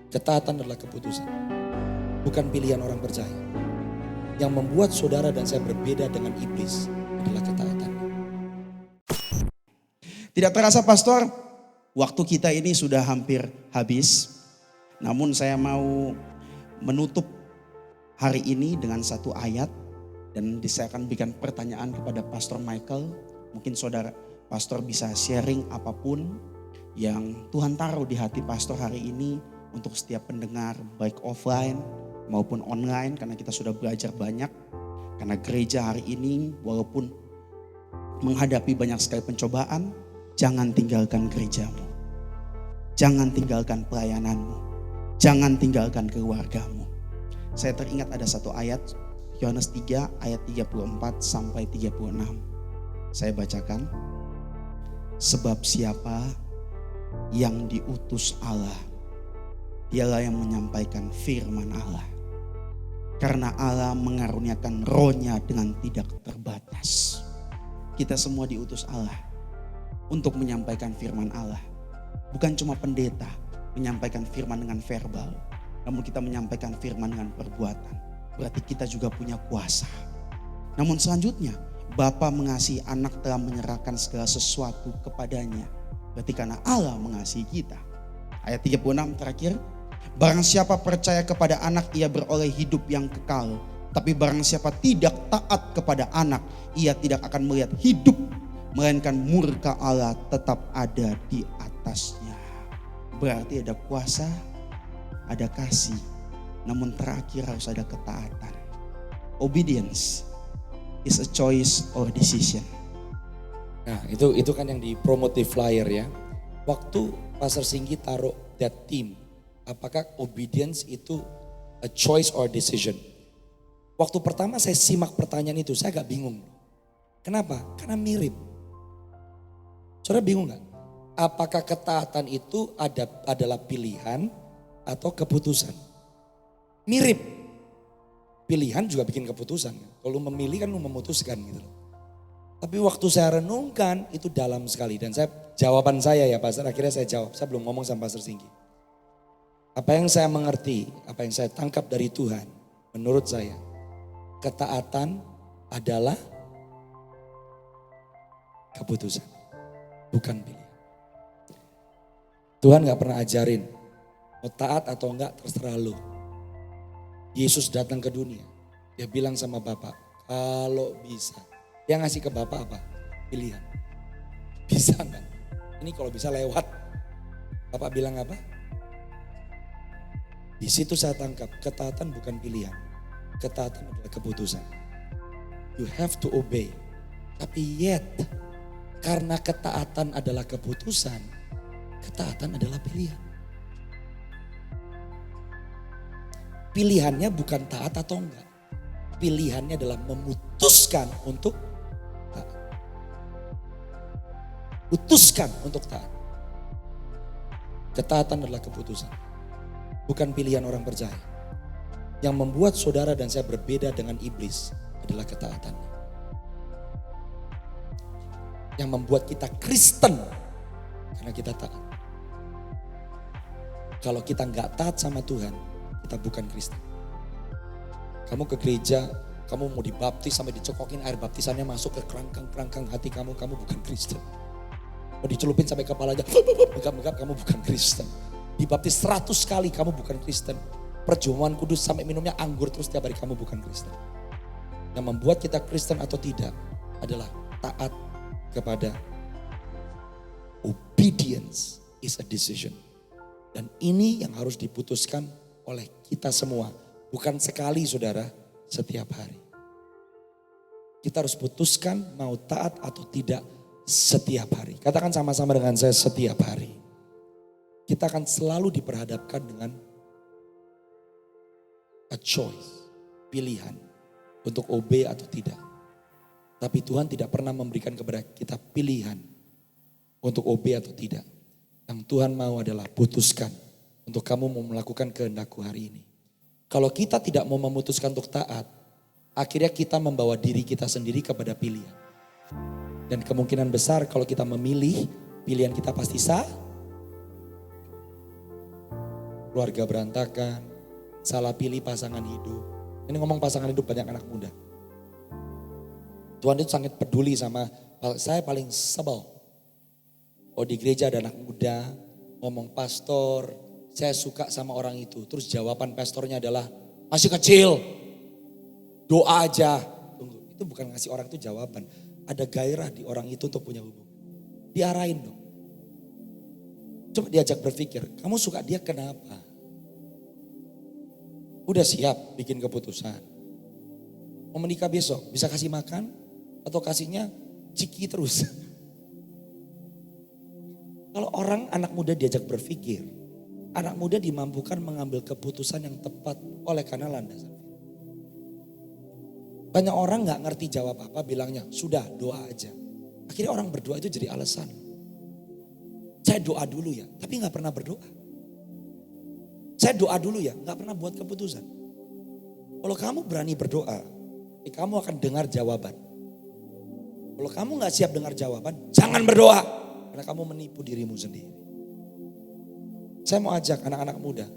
Ketaatan adalah keputusan, bukan pilihan orang percaya. Yang membuat saudara dan saya berbeda dengan iblis adalah ketaatan. Tidak terasa pastor, waktu kita ini sudah hampir habis. Namun saya mau menutup hari ini dengan satu ayat. Dan saya akan berikan pertanyaan kepada Pastor Michael. Mungkin saudara pastor bisa sharing apapun yang Tuhan taruh di hati pastor hari ini untuk setiap pendengar baik offline maupun online. Karena kita sudah belajar banyak. Karena gereja hari ini walaupun menghadapi banyak sekali pencobaan, jangan tinggalkan gerejamu. Jangan tinggalkan pelayananmu. Jangan tinggalkan keluargamu. Saya teringat ada satu ayat, Yohanes 3 ayat 34 sampai 36. Saya bacakan. Sebab siapa yang diutus Allah, dialah yang menyampaikan firman Allah. Karena Allah mengaruniakan rohnya dengan tidak terbatas. Kita semua diutus Allah untuk menyampaikan firman Allah. Bukan cuma pendeta menyampaikan firman dengan verbal, namun kita menyampaikan firman dengan perbuatan. Berarti kita juga punya kuasa. Namun selanjutnya, Bapa mengasihi anak telah menyerahkan segala sesuatu kepadanya. Berarti karena Allah mengasihi kita. Ayat 36 terakhir. Barang siapa percaya kepada anak, ia beroleh hidup yang kekal. Tapi barang siapa tidak taat kepada anak, ia tidak akan melihat hidup, melainkan murka Allah tetap ada di atasnya. Berarti ada kuasa, ada kasih. Namun terakhir harus ada ketaatan. Obedience is a choice or decision. Nah itu kan yang di promote flyer ya. Waktu Pastor Singgi taruh that team, apakah obedience itu a choice or decision? Waktu pertama saya simak pertanyaan itu, saya agak bingung. Kenapa? Karena mirip. Saudara bingung gak? Apakah ketaatan itu adalah pilihan atau keputusan? Mirip. Pilihan juga bikin keputusan. Kalau memilih kan lu memutuskan gitu. Tapi waktu saya renungkan itu dalam sekali. Dan jawaban saya ya Pastor, akhirnya saya jawab. Saya belum ngomong sama Pastor Singgi. Apa yang saya mengerti, apa yang saya tangkap dari Tuhan. Menurut saya, ketaatan adalah keputusan. Bukan pilihan. Tuhan gak pernah ajarin. Mau taat atau enggak terserah lu. Yesus datang ke dunia. Dia bilang sama Bapak, kalau bisa. Dia ngasih ke Bapak apa? Pilihan. Bisa enggak? Ini kalau bisa lewat. Bapak bilang apa? Di situ saya tangkap, ketaatan bukan pilihan. Ketaatan adalah keputusan. You have to obey. Tapi yet, karena ketaatan adalah keputusan, ketaatan adalah pilihan. Pilihannya bukan taat atau enggak. Pilihannya adalah memutuskan untuk taat. Putuskan untuk taat. Ketaatan adalah keputusan. Bukan pilihan orang percaya. Yang membuat saudara dan saya berbeda dengan iblis adalah ketaatannya. Yang membuat kita Kristen karena kita taat. Kalau kita enggak taat sama Tuhan, kita bukan Kristen. Kamu ke gereja, kamu mau dibaptis sampai dicekokin air baptisannya masuk ke kerangkang hati kamu, kamu bukan Kristen. Mau dicelupin sampai kepalanya, megap-megap, kamu bukan Kristen. Dibaptis 100 kali, kamu bukan Kristen. Perjamuan kudus sampai minumnya anggur terus tiap hari, kamu bukan Kristen. Yang membuat kita Kristen atau tidak adalah taat kepada obedience is a decision. Dan ini yang harus diputuskan oleh kita semua. Bukan sekali saudara, setiap hari. Kita harus putuskan mau taat atau tidak setiap hari. Katakan sama-sama dengan saya, setiap hari. Kita akan selalu diperhadapkan dengan a choice, pilihan untuk obey atau tidak. Tapi Tuhan tidak pernah memberikan kepada kita pilihan untuk obey atau tidak. Yang Tuhan mau adalah putuskan untuk kamu mau melakukan kehendakku hari ini. Kalau kita tidak mau memutuskan untuk taat, akhirnya kita membawa diri kita sendiri kepada pilihan. Dan kemungkinan besar kalau kita memilih, pilihan kita pasti sah. keluarga berantakan, salah pilih pasangan hidup. Ini ngomong pasangan hidup banyak anak muda. Tuhan itu sangat peduli sama, saya paling sebel. Oh di gereja ada anak muda, ngomong pastor, saya suka sama orang itu. Terus jawaban pastornya adalah, masih kecil, doa aja. Tunggu, itu bukan ngasih orang itu jawaban. Ada gairah di orang itu untuk punya hubungan. Diarahin dong. Coba diajak berpikir, kamu suka dia kenapa? Udah siap bikin keputusan. Mau menikah besok, bisa kasih makan? Atau kasihnya ciki terus? Kalau orang anak muda diajak berpikir, anak muda dimampukan mengambil keputusan yang tepat oleh karena landasan. Banyak orang gak ngerti jawab apa, bilangnya sudah doa aja. Akhirnya orang berdoa itu jadi alasan. Saya doa dulu ya, tapi gak pernah berdoa. Saya doa dulu ya, gak pernah buat keputusan. Kalau kamu berani berdoa, kamu akan dengar jawaban. Kalau kamu gak siap dengar jawaban, jangan berdoa. Karena kamu menipu dirimu sendiri. Saya mau ajak anak-anak muda.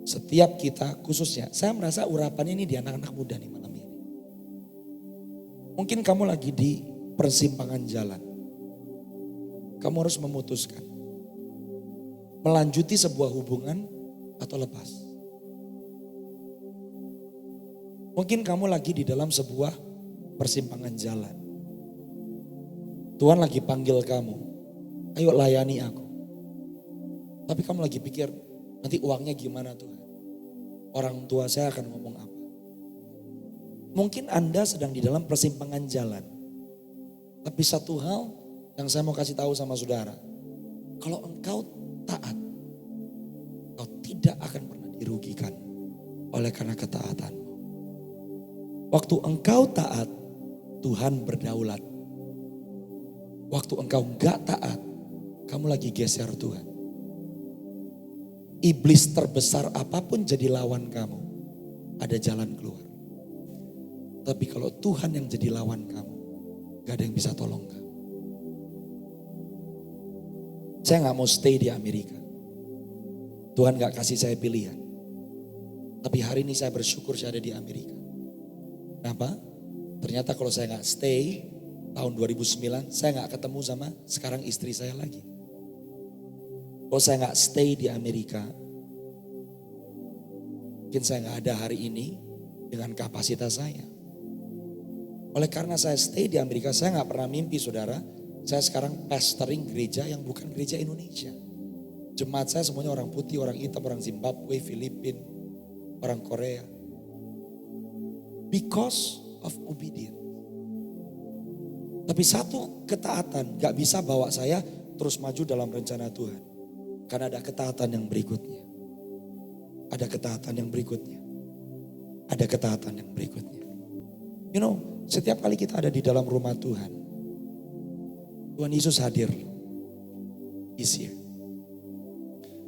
Setiap kita khususnya, saya merasa urapan ini di anak-anak muda nih malam ini. Mungkin kamu lagi di persimpangan jalan. Kamu harus memutuskan. Melanjuti sebuah hubungan atau lepas. Mungkin kamu lagi di dalam sebuah persimpangan jalan. Tuhan lagi panggil kamu, ayo layani aku. Tapi kamu lagi pikir, nanti uangnya gimana Tuhan? Orang tua saya akan ngomong apa? Mungkin Anda sedang di dalam persimpangan jalan. Tapi satu hal yang saya mau kasih tahu sama saudara. Kalau engkau taat, engkau tidak akan pernah dirugikan oleh karena ketaatanmu. Waktu engkau taat, Tuhan berdaulat. Waktu engkau gak taat, kamu lagi geser Tuhan. Iblis terbesar apapun jadi lawan kamu, ada jalan keluar. Tapi kalau Tuhan yang jadi lawan kamu, gak ada yang bisa tolong kamu. Saya gak mau stay di Amerika. Tuhan gak kasih saya pilihan. Tapi hari ini saya bersyukur saya ada di Amerika. Kenapa? Ternyata kalau saya gak stay, tahun 2009 saya gak ketemu sama sekarang istri saya lagi. Kalau saya gak stay di Amerika, mungkin saya gak ada hari ini dengan kapasitas saya. Oleh karena saya stay di Amerika, saya gak pernah mimpi saudara, saya sekarang pastoring gereja yang bukan gereja Indonesia. Jemaat saya semuanya orang putih, orang hitam, orang Zimbabwe, Filipina, orang Korea. Because of obedience. Tapi satu ketaatan gak bisa bawa saya terus maju dalam rencana Tuhan. Karena ada ketaatan yang berikutnya. Ada ketaatan yang berikutnya. Ada ketaatan yang berikutnya. You know, setiap kali kita ada di dalam rumah Tuhan, Tuhan Yesus hadir. He's here.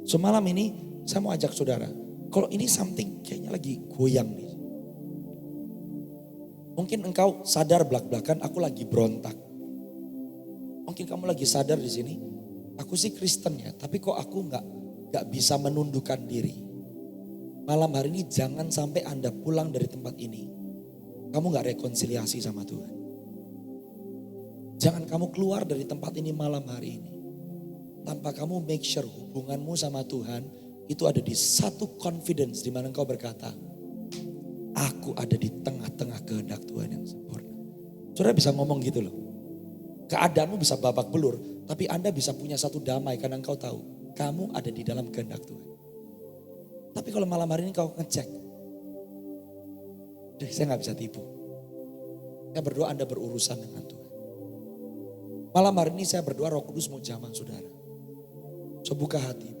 So malam ini saya mau ajak saudara, kalau ini something kayaknya lagi goyang nih. Mungkin engkau sadar belak-belakan aku lagi berontak. Mungkin kamu lagi sadar di sini, aku sih Kristen ya, tapi kok aku nggak bisa menundukkan diri. Malam hari ini jangan sampai Anda pulang dari tempat ini, kamu nggak rekonsiliasi sama Tuhan. Jangan kamu keluar dari tempat ini malam hari ini tanpa kamu make sure hubunganmu sama Tuhan itu ada di satu confidence di mana engkau berkata, aku ada di tengah-tengah kehendak Tuhan yang sempurna. Saudara bisa ngomong gitu loh. Keadaanmu bisa babak belur, tapi Anda bisa punya satu damai karena engkau tahu kamu ada di dalam kehendak Tuhan. Tapi kalau malam hari ini kau ngecek, saya gak bisa tipu. Saya berdoa Anda berurusan dengan Tuhan. Malam hari ini saya berdoa Roh Kudus mau jamah saudara. So buka hati.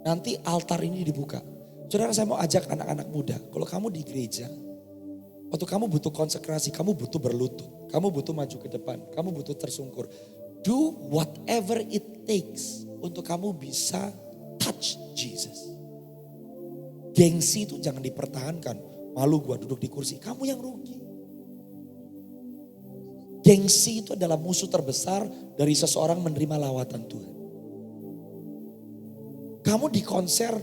Nanti altar ini dibuka. Saudara saya mau ajak anak-anak muda. Kalau kamu di gereja, waktu kamu butuh konsekrasi, kamu butuh berlutut. Kamu butuh maju ke depan, kamu butuh tersungkur. Do whatever it takes untuk kamu bisa touch Jesus. Gengsi itu jangan dipertahankan. Malu gua duduk di kursi, kamu yang rugi. Gengsi itu adalah musuh terbesar dari seseorang menerima lawatan Tuhan. Kamu di konser,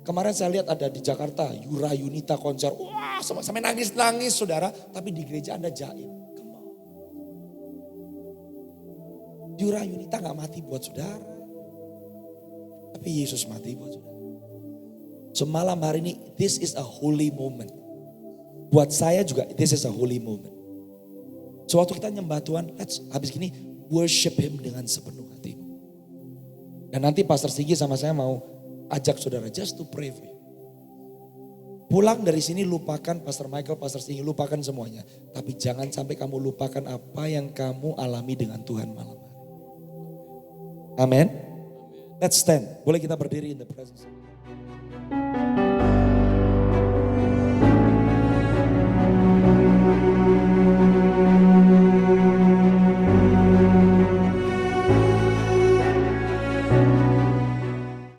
Kemarin saya lihat ada di Jakarta, Yura Yunita konser. Wah, sampai nangis-nangis saudara. Tapi di gereja Anda jaim. Come on. Yura Yunita gak mati buat saudara. Tapi Yesus mati buat saudara. So malam hari ini, this is a holy moment. Buat saya juga, this is a holy moment. So waktu kita nyembah Tuhan, let's habis gini worship Him dengan sepenuh hatimu. Dan nanti Pastor Sigi sama saya mau ajak saudara just to pray for you. Pulang dari sini lupakan Pastor Michael, Pastor Sigi, lupakan semuanya. Tapi jangan sampai kamu lupakan apa yang kamu alami dengan Tuhan malam hari. Amin. Let's stand. Boleh kita berdiri in the presence of God.